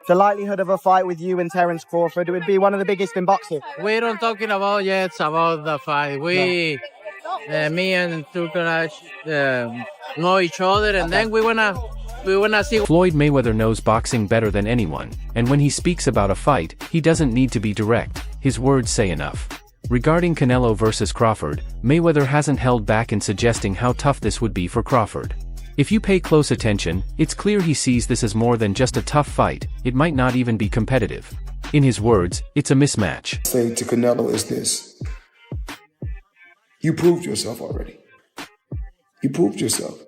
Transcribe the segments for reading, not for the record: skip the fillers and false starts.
the likelihood of a fight with you and Terence Crawford? It would be one of the biggest in boxing. We don't talking about yet about the fight. Me and Tukaraj know each other, and then we wanna see. Floyd Mayweather knows boxing better than anyone, and when he speaks about a fight, he doesn't need to be direct. His words say enough. Regarding Canelo versus Crawford, Mayweather hasn't held back in suggesting how tough this would be for Crawford. If you pay close attention, it's clear he sees this as more than just a tough fight. It might not even be competitive. In his words, it's a mismatch. Say to Canelo is this: you proved yourself already. You proved yourself.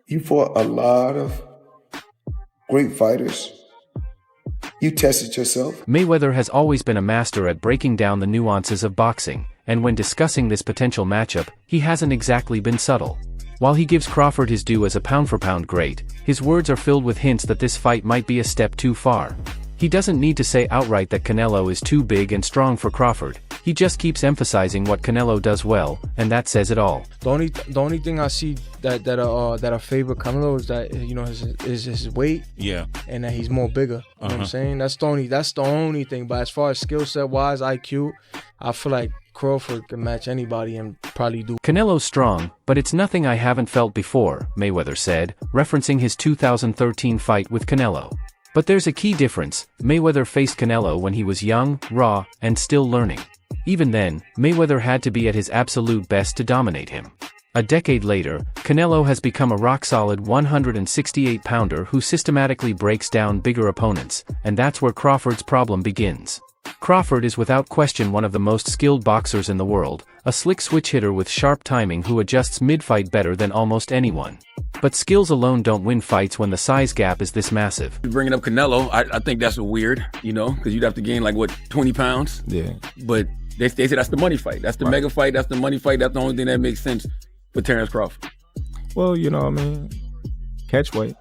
You fought a lot of great fighters. You tested yourself. Mayweather has always been a master at breaking down the nuances of boxing, and when discussing this potential matchup, he hasn't exactly been subtle. While he gives Crawford his due as a pound-for-pound great, his words are filled with hints that this fight might be a step too far. He doesn't need to say outright that Canelo is too big and strong for Crawford. He just keeps emphasizing what Canelo does well, and that says it all. The only thing I see that I favor Canelo is that, you know, his weight. Yeah. And that he's more bigger. You know what I'm saying? That's the only thing. But as far as skill set wise, IQ, I feel like Crawford can match anybody and probably do. Canelo's strong, but it's nothing I haven't felt before, Mayweather said, referencing his 2013 fight with Canelo. But there's a key difference. Mayweather faced Canelo when he was young, raw, and still learning. Even then, Mayweather had to be at his absolute best to dominate him. A decade later, Canelo has become a rock-solid 168-pounder who systematically breaks down bigger opponents, and that's where Crawford's problem begins. Crawford is without question one of the most skilled boxers in the world, a slick switch hitter with sharp timing who adjusts mid-fight better than almost anyone. But skills alone don't win fights when the size gap is this massive. Bringing up Canelo, I think that's weird, you know, because you'd have to gain like, what, 20 pounds? Yeah. But they say that's the money fight. That's the mega fight. That's the money fight. That's the only thing that makes sense for Terence Crawford. Well, you know what I mean? Catch weight.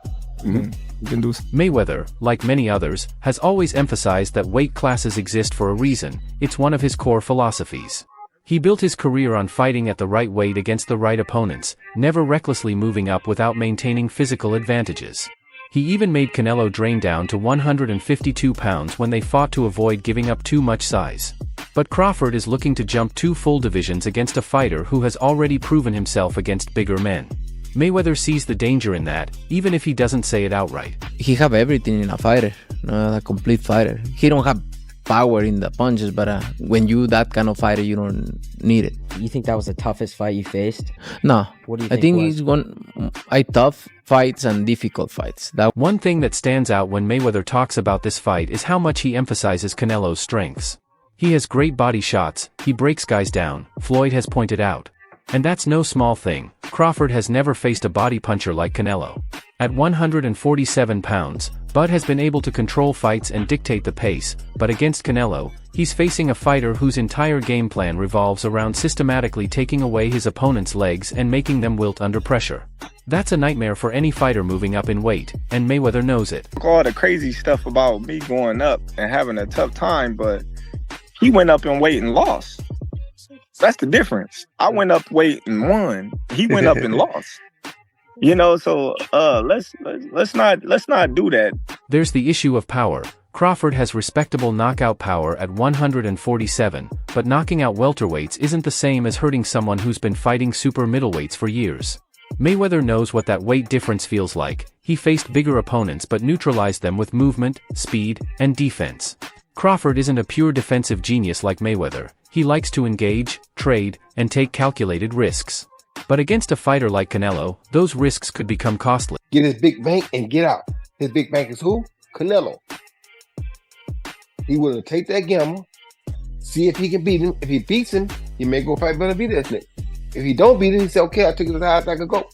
You can do. Mayweather, like many others, has always emphasized that weight classes exist for a reason. It's one of his core philosophies. He built his career on fighting at the right weight against the right opponents, never recklessly moving up without maintaining physical advantages. He even made Canelo drain down to 152 pounds when they fought to avoid giving up too much size. But Crawford is looking to jump 2 full divisions against a fighter who has already proven himself against bigger men. Mayweather sees the danger in that, even if he doesn't say it outright. He have everything in a fighter, a complete fighter. He don't have power in the punches, but when you that kind of fighter, you don't need it. You think that was the toughest fight you faced? No. What do you I think was? I tough fights and difficult fights. One thing that stands out when Mayweather talks about this fight is how much he emphasizes Canelo's strengths. He has great body shots, he breaks guys down, Floyd has pointed out. And that's no small thing. Crawford has never faced a body puncher like Canelo. At 147 pounds, Bud has been able to control fights and dictate the pace, but against Canelo, he's facing a fighter whose entire game plan revolves around systematically taking away his opponent's legs and making them wilt under pressure. That's a nightmare for any fighter moving up in weight, and Mayweather knows it. All the crazy stuff about me going up and having a tough time, but he went up in weight and lost. That's the difference. I went up weight and won. He went up and lost. You know, so let's not do that. There's the issue of power. Crawford has respectable knockout power at 147, but knocking out welterweights isn't the same as hurting someone who's been fighting super middleweights for years. Mayweather knows what that weight difference feels like. He faced bigger opponents but neutralized them with movement, speed, and defense. Crawford isn't a pure defensive genius like Mayweather. He likes to engage, trade, and take calculated risks. But against a fighter like Canelo, those risks could become costly. Get his big bank and get out. His big bank is who? Canelo. He will take that gamble, see if he can beat him. If he beats him, he may go fight better beat this nigga. If he don't beat him, he say, okay, I took it as high as I could go.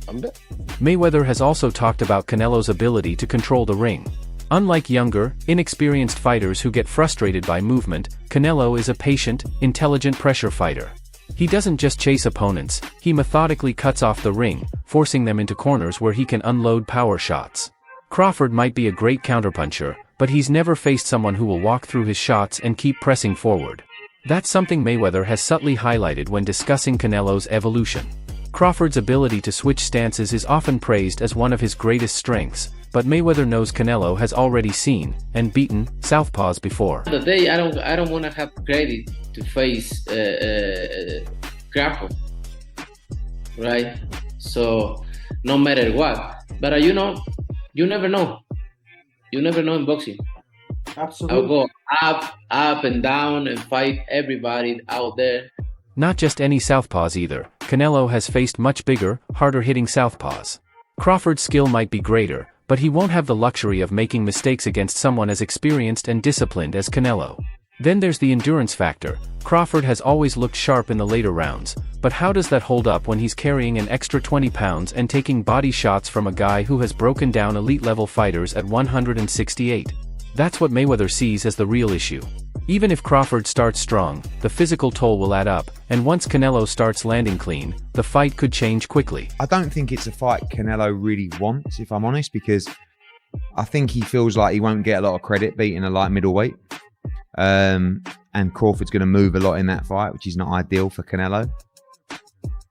I'm done. Mayweather has also talked about Canelo's ability to control the ring. Unlike younger, inexperienced fighters who get frustrated by movement, Canelo is a patient, intelligent pressure fighter. He doesn't just chase opponents, he methodically cuts off the ring, forcing them into corners where he can unload power shots. Crawford might be a great counterpuncher, but he's never faced someone who will walk through his shots and keep pressing forward. That's something Mayweather has subtly highlighted when discussing Canelo's evolution. Crawford's ability to switch stances is often praised as one of his greatest strengths, but Mayweather knows Canelo has already seen and beaten southpaws before. Today, I don't want to have credit to face Crawford, right? So no matter what, but you know, you never know. You never know in boxing. Absolutely. I'll go up and down and fight everybody out there. Not just any southpaws either. Canelo has faced much bigger, harder-hitting southpaws. Crawford's skill might be greater, but he won't have the luxury of making mistakes against someone as experienced and disciplined as Canelo. Then there's the endurance factor. Crawford has always looked sharp in the later rounds, but how does that hold up when he's carrying an extra 20 pounds and taking body shots from a guy who has broken down elite-level fighters at 168? That's what Mayweather sees as the real issue. Even if Crawford starts strong, the physical toll will add up, and once Canelo starts landing clean, the fight could change quickly. I don't think it's a fight Canelo really wants, if I'm honest, because I think he feels like he won't get a lot of credit beating a light middleweight. And Crawford's going to move a lot in that fight, which is not ideal for Canelo.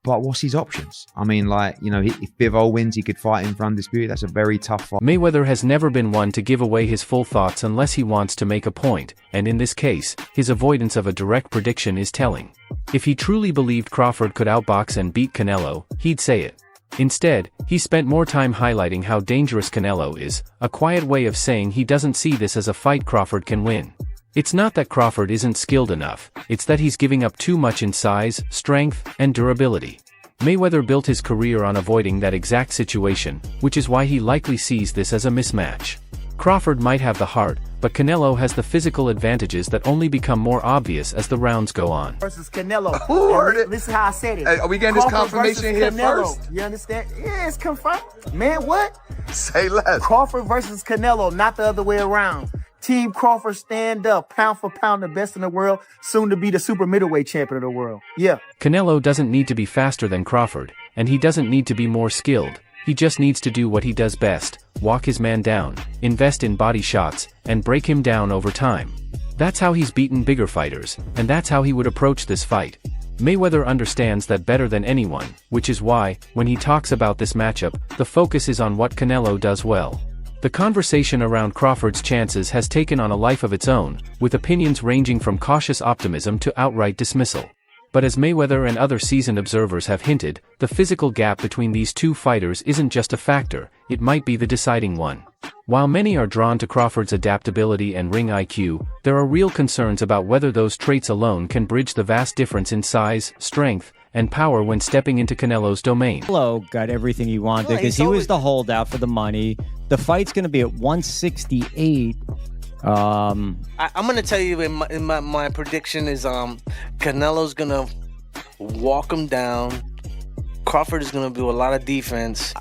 But what's his options? I mean, like, you know, if Bivol wins, he could fight him for undisputed. That's a very tough fight. Mayweather has never been one to give away his full thoughts unless he wants to make a point, and in this case, his avoidance of a direct prediction is telling. If he truly believed Crawford could outbox and beat Canelo, he'd say it. Instead, he spent more time highlighting how dangerous Canelo is, a quiet way of saying he doesn't see this as a fight Crawford can win. It's not that Crawford isn't skilled enough, it's that he's giving up too much in size, strength, and durability. Mayweather built his career on avoiding that exact situation, which is why he likely sees this as a mismatch. Crawford might have the heart, but Canelo has the physical advantages that only become more obvious as the rounds go on. Versus Canelo. Who heard it? Listen how I said it. Hey, are we getting this Crawford confirmation versus here Canelo. first? You understand? Yeah, it's confirmed. Man, what? Say less. Crawford versus Canelo, not the other way around. Team Crawford, stand up, pound for pound, the best in the world, soon to be the super middleweight champion of the world. Yeah. Canelo doesn't need to be faster than Crawford, and he doesn't need to be more skilled. He just needs to do what he does best, walk his man down, invest in body shots, and break him down over time. That's how he's beaten bigger fighters, and that's how he would approach this fight. Mayweather understands that better than anyone, which is why, when he talks about this matchup, the focus is on what Canelo does well. The conversation around Crawford's chances has taken on a life of its own, with opinions ranging from cautious optimism to outright dismissal. But as Mayweather and other seasoned observers have hinted, the physical gap between these two fighters isn't just a factor, it might be the deciding one. While many are drawn to Crawford's adaptability and ring IQ, there are real concerns about whether those traits alone can bridge the vast difference in size, strength, and power when stepping into Canelo's domain. Canelo got everything he wanted because he was the holdout for the money. The fight's going to be at 168. I'm gonna tell you in my prediction is Canelo's gonna walk him down. Crawford is gonna do a lot of defense.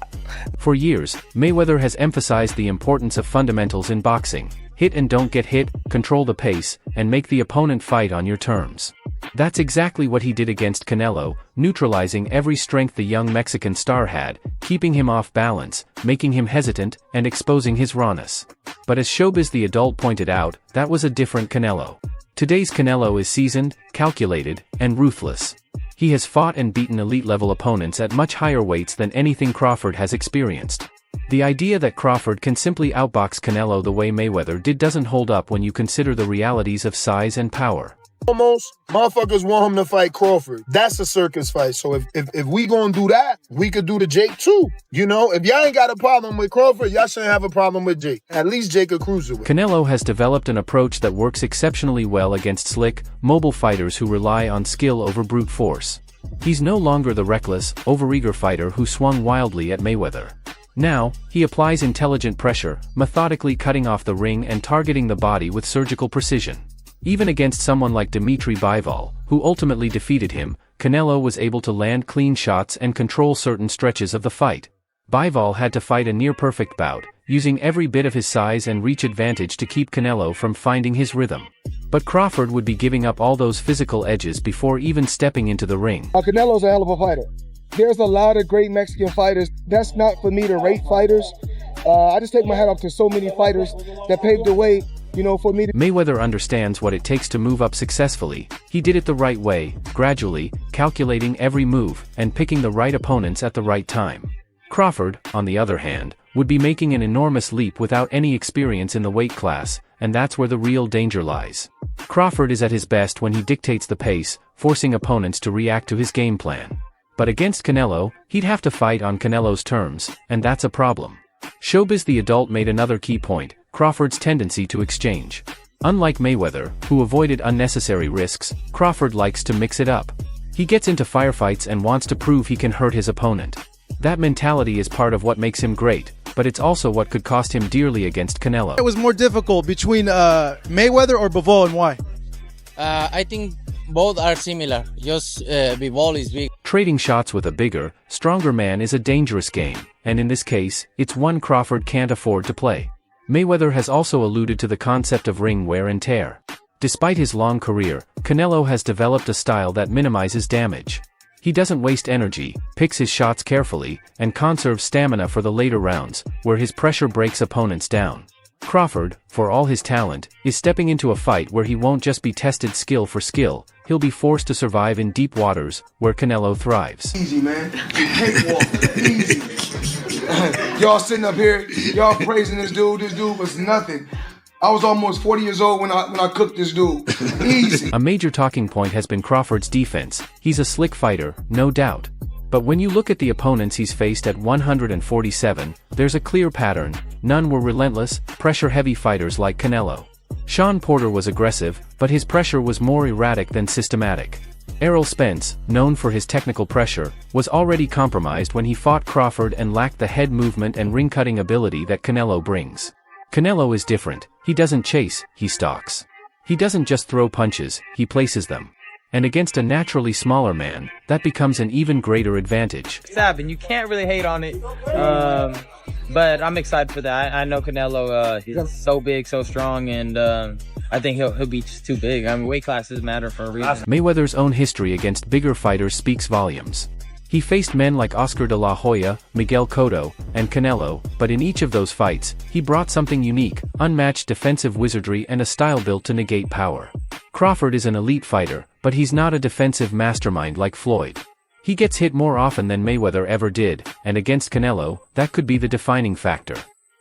For years, Mayweather has emphasized the importance of fundamentals in boxing. Hit and don't get hit, control the pace, and make the opponent fight on your terms. That's exactly what he did against Canelo, neutralizing every strength the young Mexican star had, keeping him off balance, making him hesitant, and exposing his rawness. But as Showbiz the Adult pointed out, that was a different Canelo. Today's Canelo is seasoned, calculated, and ruthless. He has fought and beaten elite-level opponents at much higher weights than anything Crawford has experienced. The idea that Crawford can simply outbox Canelo the way Mayweather did doesn't hold up when you consider the realities of size and power. Almost, motherfuckers want him to fight Crawford. That's a circus fight. So if we gonna do that, we could do the Jake too. You know, if y'all ain't got a problem with Crawford, y'all shouldn't have a problem with Jake. At least Jake a cruiserweight. Canelo has developed an approach that works exceptionally well against slick, mobile fighters who rely on skill over brute force. He's no longer the reckless, overeager fighter who swung wildly at Mayweather. Now, he applies intelligent pressure, methodically cutting off the ring and targeting the body with surgical precision. Even against someone like Dimitri Bivol, who ultimately defeated him, Canelo was able to land clean shots and control certain stretches of the fight. Bivol had to fight a near-perfect bout, using every bit of his size and reach advantage to keep Canelo from finding his rhythm. But Crawford would be giving up all those physical edges before even stepping into the ring. Canelo's a hell of a fighter. There's a lot of great Mexican fighters. That's not for me to rate fighters. I just take my hat off to so many fighters that paved the way for me to... Mayweather understands what it takes to move up successfully. He did it the right way, gradually, calculating every move, and picking the right opponents at the right time. Crawford, on the other hand, would be making an enormous leap without any experience in the weight class, and that's where the real danger lies. Crawford is at his best when he dictates the pace, forcing opponents to react to his game plan. But against Canelo, he'd have to fight on Canelo's terms, and that's a problem. Showbiz the adult made another key point: Crawford's tendency to exchange. Unlike Mayweather, who avoided unnecessary risks, Crawford likes to mix it up. He gets into firefights and wants to prove he can hurt his opponent. That mentality is part of what makes him great, but it's also what could cost him dearly against Canelo. It was more difficult between Mayweather or Bivol, and why? I think both are similar. Just Bivol is big. Trading shots with a bigger, stronger man is a dangerous game, and in this case, it's one Crawford can't afford to play. Mayweather has also alluded to the concept of ring wear and tear. Despite his long career, Canelo has developed a style that minimizes damage. He doesn't waste energy, picks his shots carefully, and conserves stamina for the later rounds, where his pressure breaks opponents down. Crawford, for all his talent, is stepping into a fight where he won't just be tested skill for skill, he'll be forced to survive in deep waters, where Canelo thrives. Easy, man. Cakewalk. Easy. Y'all sitting up here, y'all praising this dude. This dude was nothing. I was almost 40 years old when I cooked this dude. Easy. A major talking point has been Crawford's defense. He's a slick fighter, no doubt. But when you look at the opponents he's faced at 147, there's a clear pattern. None were relentless, pressure-heavy fighters like Canelo. Sean Porter was aggressive, but his pressure was more erratic than systematic. Errol Spence, known for his technical pressure, was already compromised when he fought Crawford and lacked the head movement and ring-cutting ability that Canelo brings. Canelo is different. He doesn't chase, he stalks. He doesn't just throw punches, he places them. And against a naturally smaller man, that becomes an even greater advantage. And you can't really hate on it, but I'm excited for that. I know Canelo, he's so big, so strong, and I think he'll be just too big. I mean, weight classes matter for a reason. Mayweather's own history against bigger fighters speaks volumes. He faced men like Oscar de la Hoya, Miguel Cotto, and Canelo, but in each of those fights, he brought something unique, unmatched defensive wizardry and a style built to negate power. Crawford is an elite fighter, but he's not a defensive mastermind like Floyd. He gets hit more often than Mayweather ever did, and against Canelo, that could be the defining factor.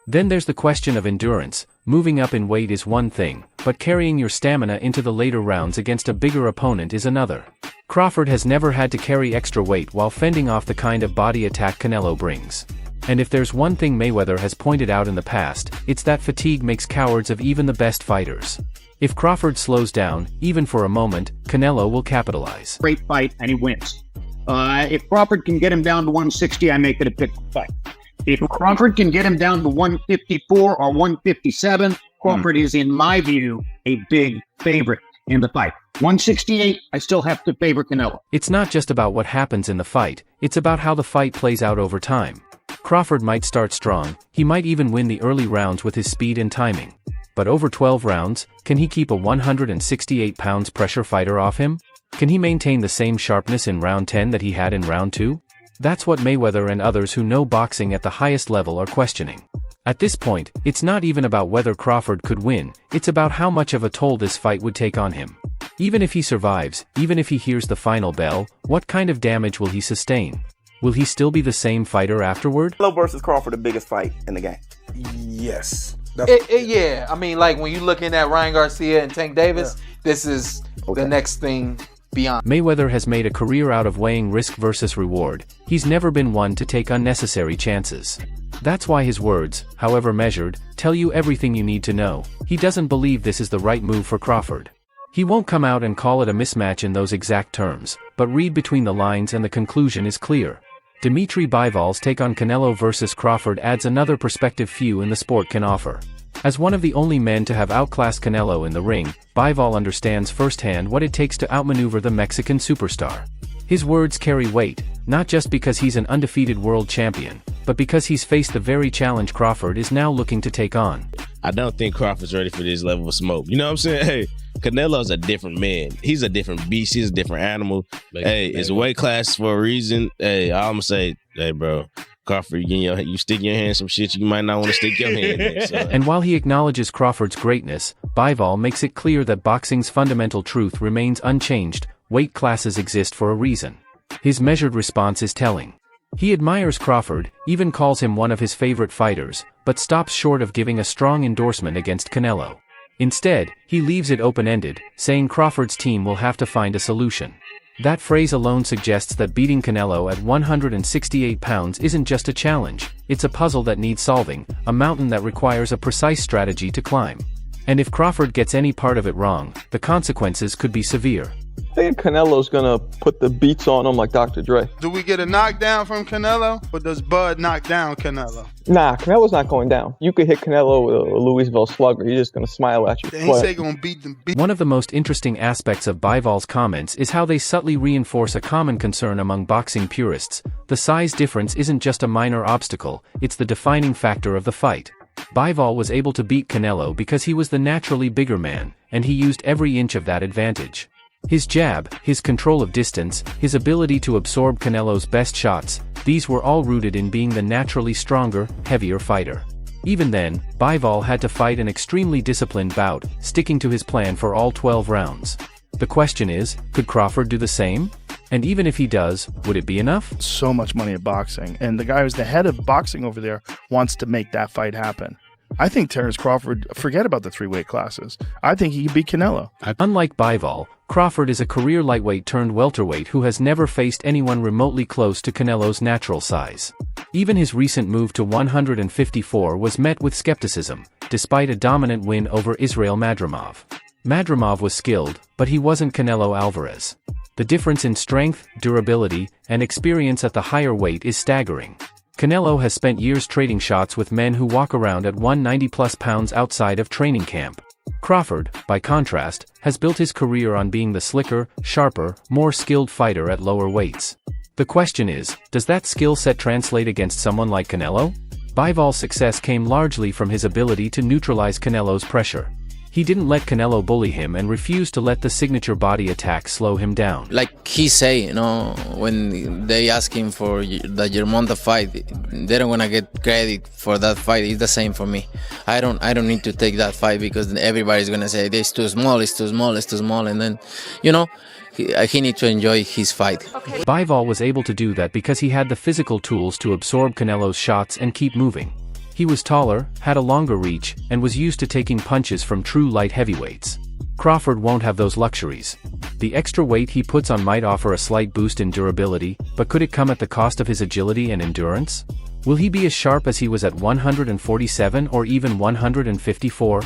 Then there's the question of endurance. Moving up in weight is one thing, but carrying your stamina into the later rounds against a bigger opponent is another. Crawford has never had to carry extra weight while fending off the kind of body attack Canelo brings. And if there's one thing Mayweather has pointed out in the past, it's that fatigue makes cowards of even the best fighters. If Crawford slows down, even for a moment, Canelo will capitalize. Great fight, and he wins. If Crawford can get him down to 160, I make it a big fight. If Crawford can get him down to 154 or 157, Crawford is, in my view, a big favorite in the fight. 168, I still have to favor Canelo. It's not just about what happens in the fight, it's about how the fight plays out over time. Crawford might start strong, he might even win the early rounds with his speed and timing. But over 12 rounds, can he keep a 168 pounds pressure fighter off him? Can he maintain the same sharpness in round 10 that he had in round 2? That's what Mayweather and others who know boxing at the highest level are questioning. At this point, it's not even about whether Crawford could win, it's about how much of a toll this fight would take on him. Even if he survives, even if he hears the final bell, what kind of damage will he sustain? Will he still be the same fighter afterward? Canelo versus Crawford, the biggest fight in the game. Yes. Yeah, I mean, like when you're looking at Ryan Garcia and Tank Davis, this is the next thing beyond. Mayweather has made a career out of weighing risk versus reward. He's never been one to take unnecessary chances. That's why his words, however measured, tell you everything you need to know. He doesn't believe this is the right move for Crawford. He won't come out and call it a mismatch in those exact terms, but read between the lines and the conclusion is clear. Dimitri Bivol's take on Canelo versus Crawford adds another perspective few in the sport can offer. As one of the only men to have outclassed Canelo in the ring, Bivol understands firsthand what it takes to outmaneuver the Mexican superstar. His words carry weight, not just because he's an undefeated world champion, but because he's faced the very challenge Crawford is now looking to take on. I don't think Crawford's ready for this level of smoke. You know what I'm saying? Hey, Canelo's a different man. He's a different beast. He's a different animal. Hey, it's a weight class for a reason. Hey, I'm going to say, hey, bro, Crawford, you stick your hand in some shit you might not want to stick your hand in. So. And while he acknowledges Crawford's greatness, Bivol makes it clear that boxing's fundamental truth remains unchanged: weight classes exist for a reason. His measured response is telling. He admires Crawford, even calls him one of his favorite fighters, but stops short of giving a strong endorsement against Canelo. Instead, he leaves it open-ended, saying Crawford's team will have to find a solution. That phrase alone suggests that beating Canelo at 168 pounds isn't just a challenge, it's a puzzle that needs solving, a mountain that requires a precise strategy to climb. And if Crawford gets any part of it wrong, the consequences could be severe. I think Canelo's gonna put the beats on him like Dr. Dre. Do we get a knockdown from Canelo, or does Bud knock down Canelo? Nah, Canelo's not going down. You could hit Canelo with a Louisville slugger. He's just gonna smile at you. They ain't say gonna beat them. One of the most interesting aspects of Bivol's comments is how they subtly reinforce a common concern among boxing purists. The size difference isn't just a minor obstacle, it's the defining factor of the fight. Bivol was able to beat Canelo because he was the naturally bigger man, and he used every inch of that advantage. His jab, his control of distance, his ability to absorb Canelo's best shots, these were all rooted in being the naturally stronger, heavier fighter. Even then, Bivol had to fight an extremely disciplined bout, sticking to his plan for all 12 rounds. The question is, could Crawford do the same? And even if he does, would it be enough? So much money at boxing, and the guy who's the head of boxing over there wants to make that fight happen. I think Terence Crawford, forget about the 3 weight classes. I think he could beat Canelo. Unlike Bivol, Crawford is a career lightweight turned welterweight who has never faced anyone remotely close to Canelo's natural size. Even his recent move to 154 was met with skepticism, despite a dominant win over Israel Madrimov. Madrimov was skilled, but he wasn't Canelo Alvarez. The difference in strength, durability, and experience at the higher weight is staggering. Canelo has spent years trading shots with men who walk around at 190-plus pounds outside of training camp. Crawford, by contrast, has built his career on being the slicker, sharper, more skilled fighter at lower weights. The question is, does that skill set translate against someone like Canelo? Bivol's success came largely from his ability to neutralize Canelo's pressure. He didn't let Canelo bully him and refused to let the signature body attack slow him down. Like he say, when they ask him for the Germonta fight, they don't want to get credit for that fight. It's the same for me. I don't need to take that fight because everybody's gonna say it's too small, it's too small, it's too small, and then, he needs to enjoy his fight. Okay. Bivol was able to do that because he had the physical tools to absorb Canelo's shots and keep moving. He was taller, had a longer reach, and was used to taking punches from true light heavyweights. Crawford won't have those luxuries. The extra weight he puts on might offer a slight boost in durability, but could it come at the cost of his agility and endurance? Will he be as sharp as he was at 147 or even 154?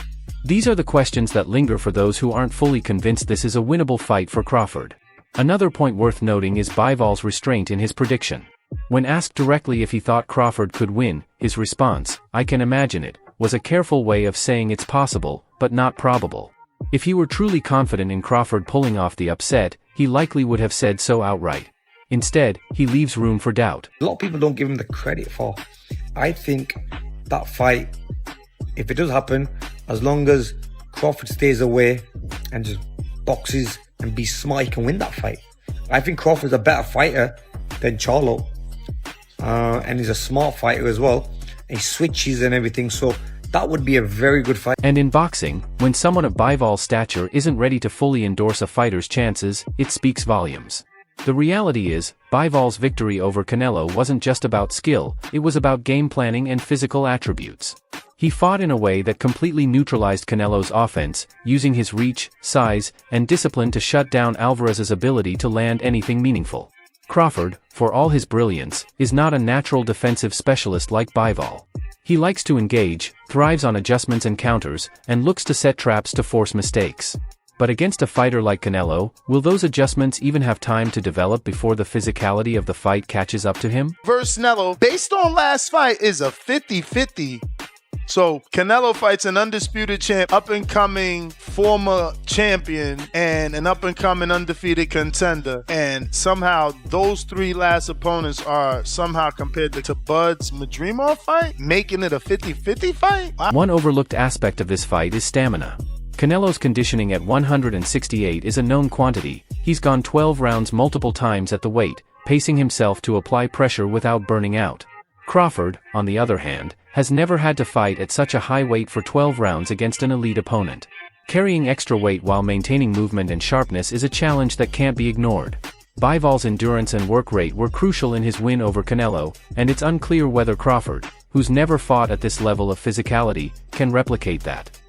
These are the questions that linger for those who aren't fully convinced this is a winnable fight for Crawford. Another point worth noting is Bivol's restraint in his prediction. When asked directly if he thought Crawford could win, his response, "I can imagine it," was a careful way of saying it's possible, but not probable. If he were truly confident in Crawford pulling off the upset, he likely would have said so outright. Instead, he leaves room for doubt. A lot of people don't give him the credit for. I think that fight, if it does happen, as long as Crawford stays away and just boxes and be smart, he can win that fight. I think Crawford's a better fighter than Charlo. And he's a smart fighter as well. He switches and everything, so that would be a very good fight. And in boxing, when someone of Bivol's stature isn't ready to fully endorse a fighter's chances, it speaks volumes. The reality is, Bivol's victory over Canelo wasn't just about skill, it was about game planning and physical attributes. He fought in a way that completely neutralized Canelo's offense, using his reach, size, and discipline to shut down Alvarez's ability to land anything meaningful. Crawford, for all his brilliance, is not a natural defensive specialist like Bivol. He likes to engage, thrives on adjustments and counters, and looks to set traps to force mistakes. But against a fighter like Canelo, will those adjustments even have time to develop before the physicality of the fight catches up to him? Versus Canelo, based on last fight, is a 50-50. So Canelo fights an undisputed champ, up-and-coming former champion, and an up-and-coming undefeated contender. And somehow those 3 last opponents are somehow compared to Bud's Madrimov fight, making it a 50-50 fight? Wow. One overlooked aspect of this fight is stamina. Canelo's conditioning at 168 is a known quantity. He's gone 12 rounds multiple times at the weight, pacing himself to apply pressure without burning out. Crawford, on the other hand, has never had to fight at such a high weight for 12 rounds against an elite opponent. Carrying extra weight while maintaining movement and sharpness is a challenge that can't be ignored. Bivall's endurance and work rate were crucial in his win over Canelo, and it's unclear whether Crawford, who's never fought at this level of physicality, can replicate that.